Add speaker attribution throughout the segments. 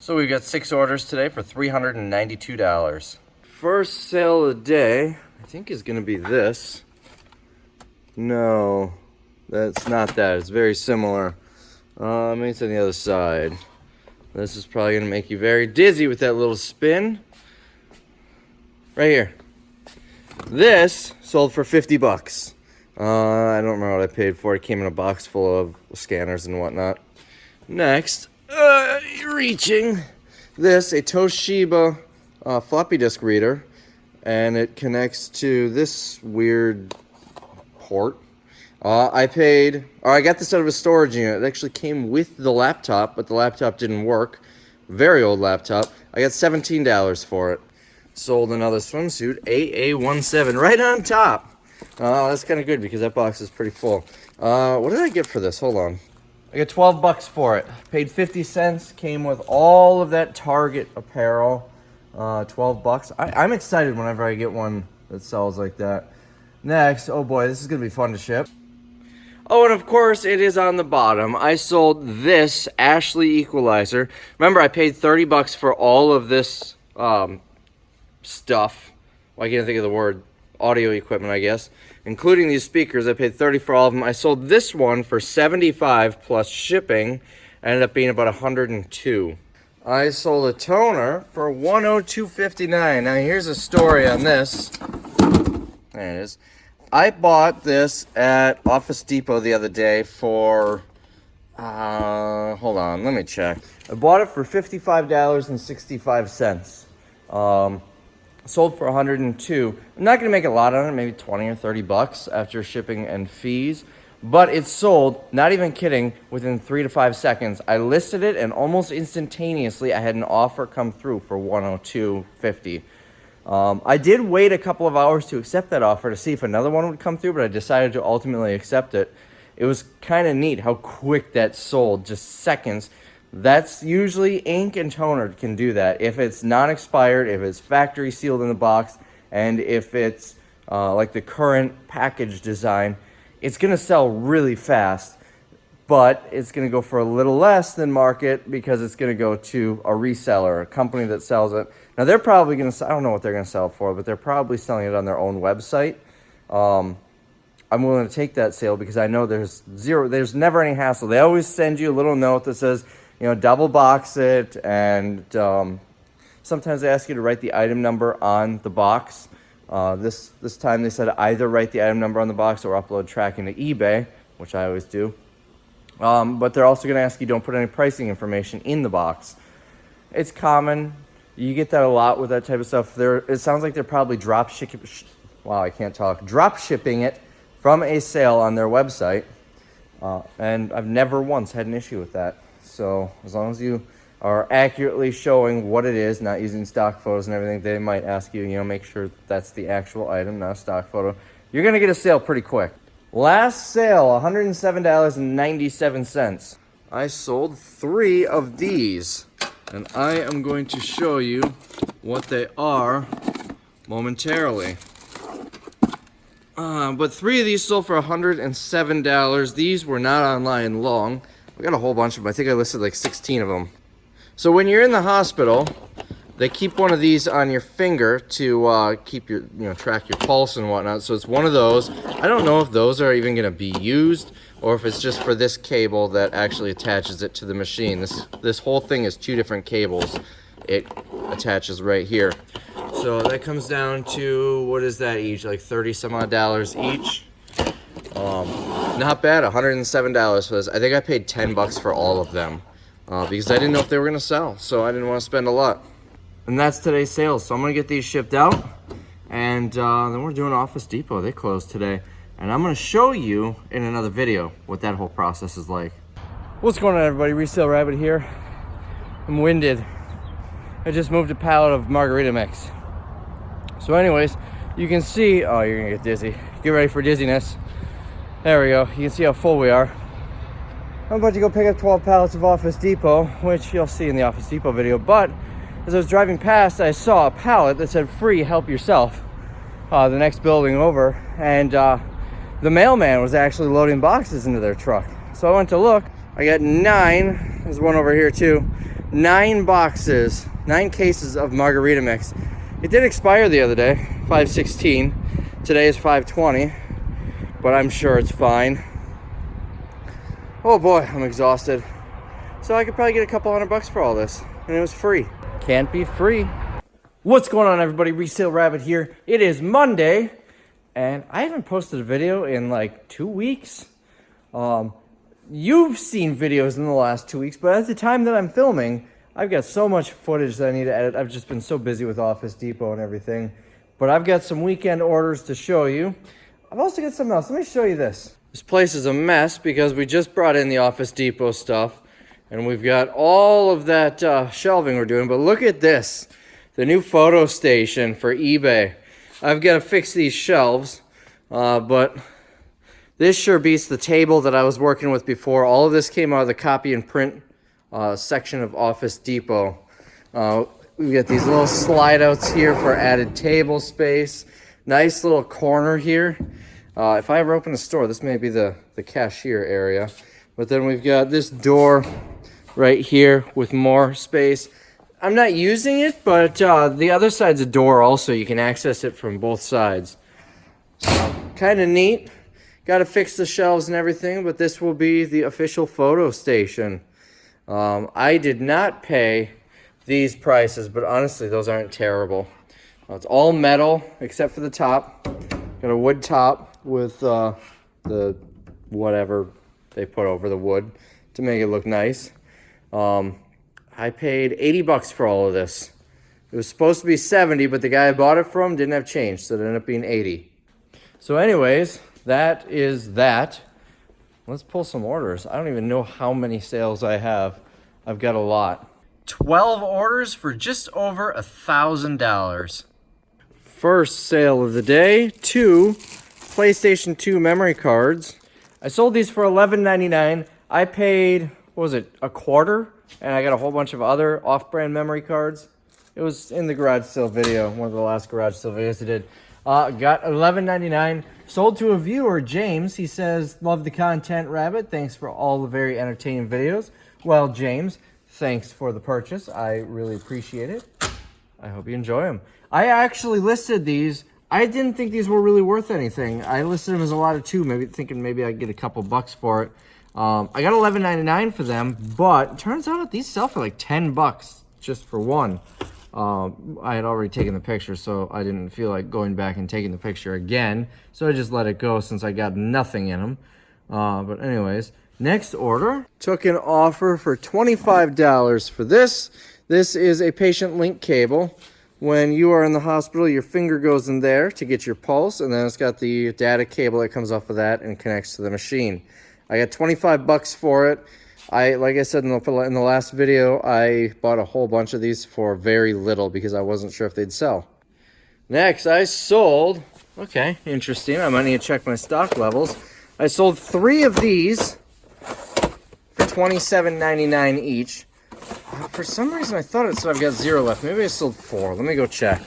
Speaker 1: So we've got 6 orders today for $392. First sale of the day, I think is gonna be this. No, that's not that. It's very similar. Maybe it's on the other side. This is probably gonna make you very dizzy with that little spin. Right here. This sold for 50 bucks. I don't remember what I paid for it. It came in a box full of scanners and whatnot. Next, reaching this, a Toshiba floppy disk reader, and it connects to this weird port. I got this out of a storage unit. It actually came with the laptop, but the laptop didn't work. Very old laptop. I got $17 for it. Sold another swimsuit, AA17, right on top. That's kind of good because that box is pretty full. What did I get for this? Hold on. I got 12 bucks for it. Paid 50 cents. Came with all of that Target apparel. 12 bucks. I'm excited whenever I get one that sells like that. Next, oh boy, this is going to be fun to ship. Oh, and of course, it is on the bottom. I sold this Ashley equalizer. Remember, I paid 30 bucks for all of this stuff. Well, I can't think of the word. Audio equipment, I guess. Including these speakers, I paid 30 for all of them. I sold this one for 75 plus shipping. Ended up being about 102. I sold a toner for 102.59. Now, here's a story on this. There it is. I bought this at Office Depot the other day for, hold on, let me check. I bought it for $55.65. Sold for 102. I'm not going to make a lot on it, maybe 20 or 30 bucks after shipping and fees. But it sold, not even kidding, within 3 to 5 seconds. I listed it, and almost instantaneously, I had an offer come through for $102.50. I did wait a couple of hours to accept that offer to see if another one would come through, but I decided to ultimately accept it. It was kind of neat how quick that sold, just seconds. That's usually ink and toner can do that. If it's non-expired, if it's factory sealed in the box, and if it's like the current package design, it's going to sell really fast, but it's going to go for a little less than market because it's going to go to a reseller, a company that sells it. Now, they're probably going to, I don't know what they're going to sell it for, but they're probably selling it on their own website. I'm willing to take that sale because I know there's never any hassle. They always send you a little note that says, double box it, and sometimes they ask you to write the item number on the box. This time they said either write the item number on the box or upload tracking to eBay, which I always do. But they're also going to ask you don't put any pricing information in the box. It's common. You get that a lot with that type of stuff. It sounds like they're probably drop shipping it from a sale on their website. And I've never once had an issue with that. So as long as you are accurately showing what it is, not using stock photos and everything, they might ask you, make sure that's the actual item, not a stock photo. You're going to get a sale pretty quick. Last sale, $107.97. I sold 3 of these, and I am going to show you what they are momentarily. But 3 of these sold for $107. These were not online long. I got a whole bunch of them. I think I listed like 16 of them. So when you're in the hospital, they keep one of these on your finger to keep your, track your pulse and whatnot. So it's one of those. I don't know if those are even going to be used or if it's just for this cable that actually attaches it to the machine. This whole thing is 2 different cables. It attaches right here. So that comes down to, what is that each? Like 30 some odd dollars each. Not bad, $107 for this. I think I paid 10 bucks for all of them because I didn't know if they were going to sell, so I didn't want to spend a lot. And that's today's sales. So I'm going to get these shipped out, and then we're doing Office Depot. They closed today, and I'm going to show you in another video what that whole process is like. What's going on, everybody? Resale Rabbit here. I'm winded. I just moved a pallet of margarita mix. So anyways, you can see, oh, you're going to get dizzy. Get ready for dizziness. There we go. You can see how full we are. I'm about to go pick up 12 pallets of Office Depot, which you'll see in the Office Depot video. But as I was driving past, I saw a pallet that said free, help yourself, the next building over. And the mailman was actually loading boxes into their truck. So I went to look. I got 9. There's one over here too. 9 boxes, 9 cases of margarita mix. It did expire the other day, 5/16. Today is 5/20, but I'm sure it's fine. Oh boy, I'm exhausted. So I could probably get a couple $100 for all this, and it was free. Can't be free. What's going on, everybody? Resale Rabbit here. It is Monday, and I haven't posted a video in like 2 weeks. You've seen videos in the last 2 weeks, but at the time that I'm filming, I've got so much footage that I need to edit. I've just been so busy with Office Depot and everything. But I've got some weekend orders to show you. I've also got something else. Let me show you this. This place is a mess because we just brought in the Office Depot stuff. And we've got all of that shelving we're doing. But look at this. The new photo station for eBay. I've got to fix these shelves. But this sure beats the table that I was working with before. All of this came out of the copy and print section of Office Depot. We've got these little slide outs here for added table space. Nice little corner here. If I ever open a store, this may be the cashier area. But then we've got this door right here with more space. I'm not using it, but the other side's a door also. You can access it from both sides. So, kind of neat. Got to fix the shelves and everything, but this will be the official photo station. I did not pay these prices, but honestly, those aren't terrible. It's all metal except for the top. Got a wood top with the whatever they put over the wood to make it look nice. I paid $80 for all of this. It was supposed to be 70, but the guy I bought it from didn't have change, so it ended up being 80. So anyways, that is that. Let's pull some orders. I don't even know how many sales I have. I've got a lot. 12 orders for just over $1,000. First sale of the day, 2 PlayStation 2 memory cards. I sold these for $11.99. I paid, what was it, a quarter? And I got a whole bunch of other off-brand memory cards. It was in the garage sale video, one of the last garage sale videos I did. Got $11.99. Sold to a viewer, James. He says, love the content, Rabbit. Thanks for all the very entertaining videos. Well, James, thanks for the purchase. I really appreciate it. I hope you enjoy them. I actually listed these. I didn't think these were really worth anything. I listed them as a lot of 2, maybe thinking maybe I'd get a couple bucks for it. I got $11.99 for them, but it turns out these sell for like $10 just for one. I had already taken the picture, so I didn't feel like going back and taking the picture again. So I just let it go since I got nothing in them. But anyways, next order. Took an offer for $25 for this. This is a patient link cable. When you are in the hospital, your finger goes in there to get your pulse, and then it's got the data cable that comes off of that and connects to the machine. I got $25 for it. Like I said in the last video, I bought a whole bunch of these for very little because I wasn't sure if they'd sell. Next, I sold, okay, interesting. I might need to check my stock levels. I sold 3 of these for $27.99 each. For some reason, I thought it said I've got 0 left. Maybe I sold 4. Let me go check.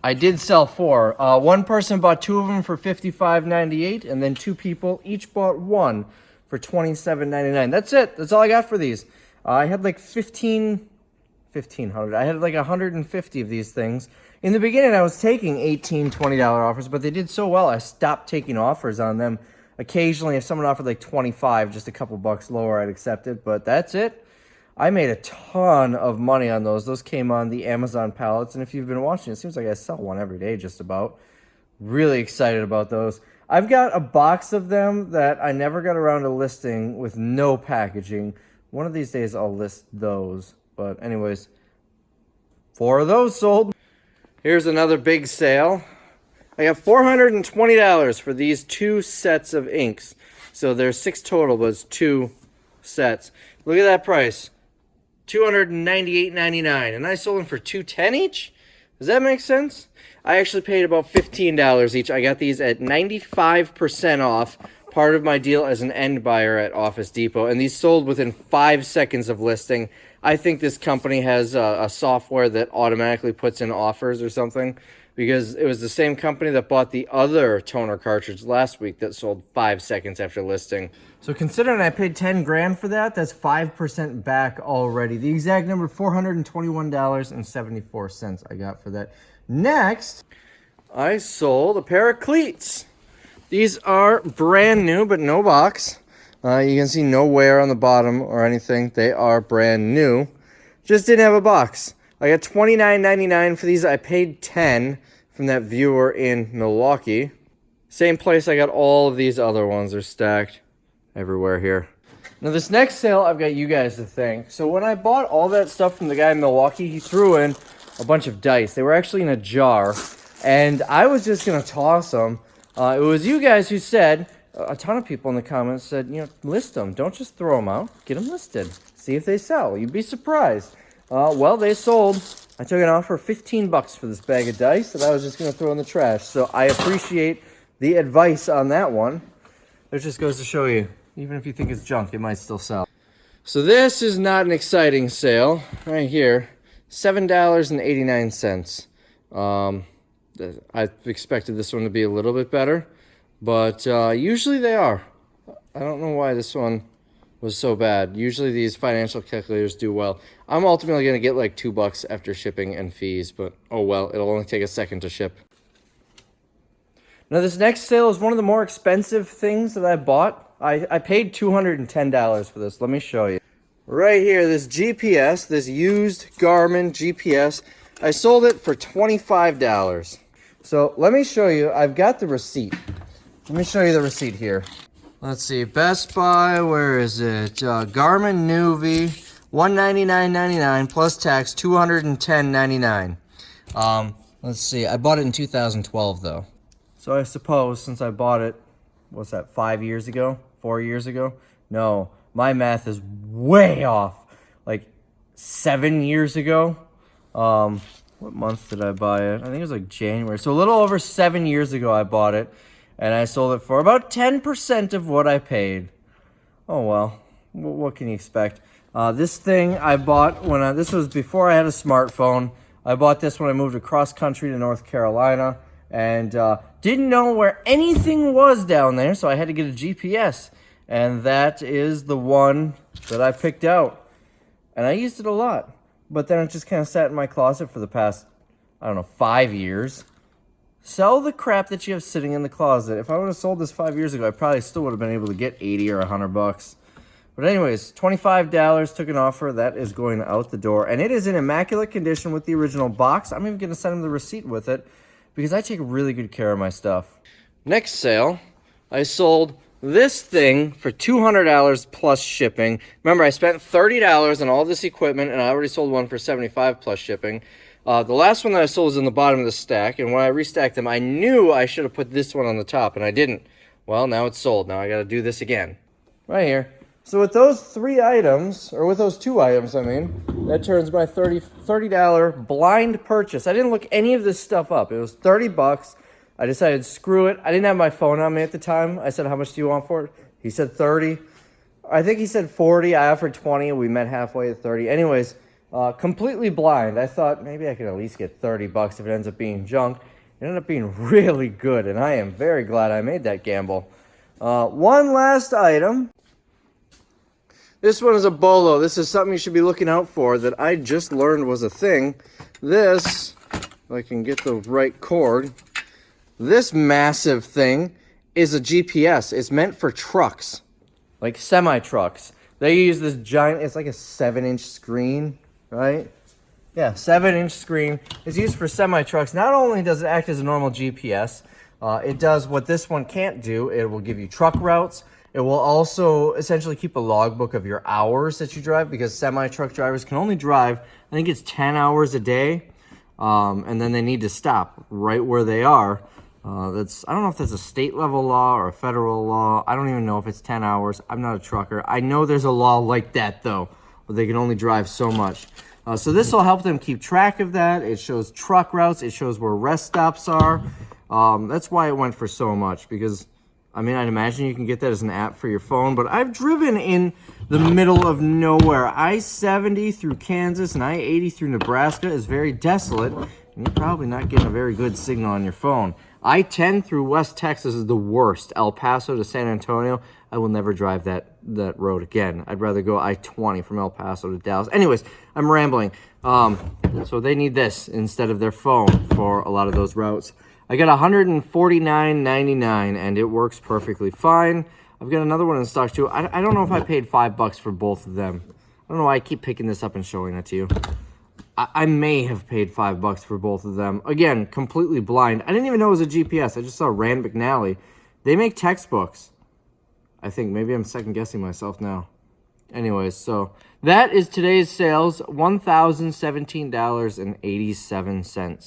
Speaker 1: I did sell 4. One person bought 2 of them for $55.98, and then 2 people each bought 1 for $27.99. That's it. That's all I got for these. I had like 1,500. I had like 150 of these things. In the beginning, I was taking $18, $20 offers, but they did so well, I stopped taking offers on them. Occasionally, if someone offered like 25, just a couple bucks lower, I'd accept it, but that's it. I made a ton of money on those. Those came on the Amazon pallets, and if you've been watching, it seems like I sell one every day just about. Really excited about those. I've got a box of them that I never got around to listing with no packaging. One of these days I'll list those. But anyways, 4 of those sold. Here's another big sale. I got $420 for these 2 sets of inks. So there's 6 total, but it's 2 sets. Look at that price. $298.99. And I sold them for $210 each? Does that make sense? I actually paid about $15 each. I got these at 95% off, part of my deal as an end buyer at Office Depot. And these sold within 5 seconds of listing. I think this company has a software that automatically puts in offers or something, because it was the same company that bought the other toner cartridge last week that sold 5 seconds after listing. So considering I paid 10 grand for that, that's 5% back already. The exact number, $421.74 I got for that. Next, I sold a pair of cleats. These are brand new, but no box. You can see no wear on the bottom or anything. They are brand new. Just didn't have a box. I got $29.99 for these. I paid $10 from that viewer in Milwaukee. Same place I got all of these other ones. They're stacked everywhere here. Now this next sale, I've got you guys to thank. So when I bought all that stuff from the guy in Milwaukee, he threw in a bunch of dice. They were actually in a jar, and I was just going to toss them. It was you guys who said, a ton of people in the comments said, you know, list them. Don't just throw them out. Get them listed. See if they sell. You'd be surprised. Well, they sold. I took an offer of 15 bucks for this bag of dice that I was just going to throw in the trash. So I appreciate the advice on that one. It just goes to show you, even if you think it's junk, it might still sell. So this is not an exciting sale. Right here, $7.89. I expected this one to be a little bit better, but usually they are. I don't know why this one was so bad. Usually these financial calculators do well. I'm ultimately going to get like $2 after shipping and fees, but oh well, it'll only take a second to ship. Now this next sale is one of the more expensive things that I bought. I paid $210 for this. Let me show you. Right here, this GPS, this used Garmin GPS, I sold it for $25. So let me show you, I've got the receipt. Let me show you the receipt here. Let's see, Best Buy, where is it? Garmin Nuvi, $199.99 plus tax, $210.99. Let's see, I bought it in 2012 though. So I suppose since I bought it, what's that, 5 years ago? 4 years ago? No, my math is way off. Like 7 years ago. What month did I buy it? I think it was like January. So a little over 7 years ago I bought it. And I sold it for about 10% of what I paid. Oh well, what can you expect? This thing I bought when this was before I had a smartphone. I bought this when I moved across country to North Carolina. And didn't know where anything was down there, so I had to get a GPS. And that is the one that I picked out. And I used it a lot. But then it just kind of sat in my closet for the past, I don't know, 5 years. Sell the crap that you have sitting in the closet. If I would have sold this 5 years ago, I probably still would have been able to get 80 or 100 bucks. But anyways, $25, took an offer. That is going out the door. And it is in immaculate condition with the original box. I'm even going to send him the receipt with it because I take really good care of my stuff. Next sale, I sold this thing for $200 plus shipping. Remember, I spent $30 on all this equipment, and I already sold one for $75 plus shipping. The last one that I sold was in the bottom of the stack, and when I restacked them, I knew I should have put this one on the top, and I didn't. Well, now it's sold. Now I got to do this again. Right here. So with those 3 items, or with those 2 items, I mean, that turns my $30 blind purchase. I didn't look any of this stuff up. It was 30 bucks. I decided, screw it. I didn't have my phone on me at the time. I said, how much do you want for it? He said 30. I think he said 40. I offered 20. We met halfway at 30. Anyways, completely blind. I thought maybe I could at least get 30 bucks if it ends up being junk. It ended up being really good, and I am very glad I made that gamble. One last item. This one is a bolo. This is something you should be looking out for that I just learned was a thing. This, if I can get the right cord, this massive thing is a GPS. It's meant for trucks, like semi-trucks. They use this giant, it's like a 7-inch screen, right? Yeah, 7-inch screen. It's used for semi-trucks. Not only does it act as a normal GPS, it does what this one can't do. It will give you truck routes. It will also essentially keep a logbook of your hours that you drive, because semi-truck drivers can only drive, I think it's 10 hours a day, and then they need to stop right where they are. I don't know if that's a state level law or a federal law. I don't even know if it's 10 hours. I'm not a trucker. I know there's a law like that though, where they can only drive so much. So this will help them keep track of that. It shows truck routes. It shows where rest stops are. That's why it went for so much, because I mean, I'd imagine you can get that as an app for your phone, but I've driven in the middle of nowhere. I-70 through Kansas and I-80 through Nebraska is very desolate. you're probably not getting a very good signal on your phone. I-10 through West Texas is the worst. El Paso to San Antonio, I will never drive that road again. I'd rather go I-20 from El Paso to Dallas. Anyways, I'm rambling. So they need this instead of their phone for a lot of those routes. I got $149.99 and it works perfectly fine. I've got another one in stock too. I don't know if I paid $5 for both of them. I don't know why I keep picking this up and showing it to you. I may have paid $5 for both of them. Again, completely blind. I didn't even know it was a GPS. I just saw Rand McNally. They make textbooks. I think maybe I'm second guessing myself now. Anyways, so that is today's sales, $1,017.87.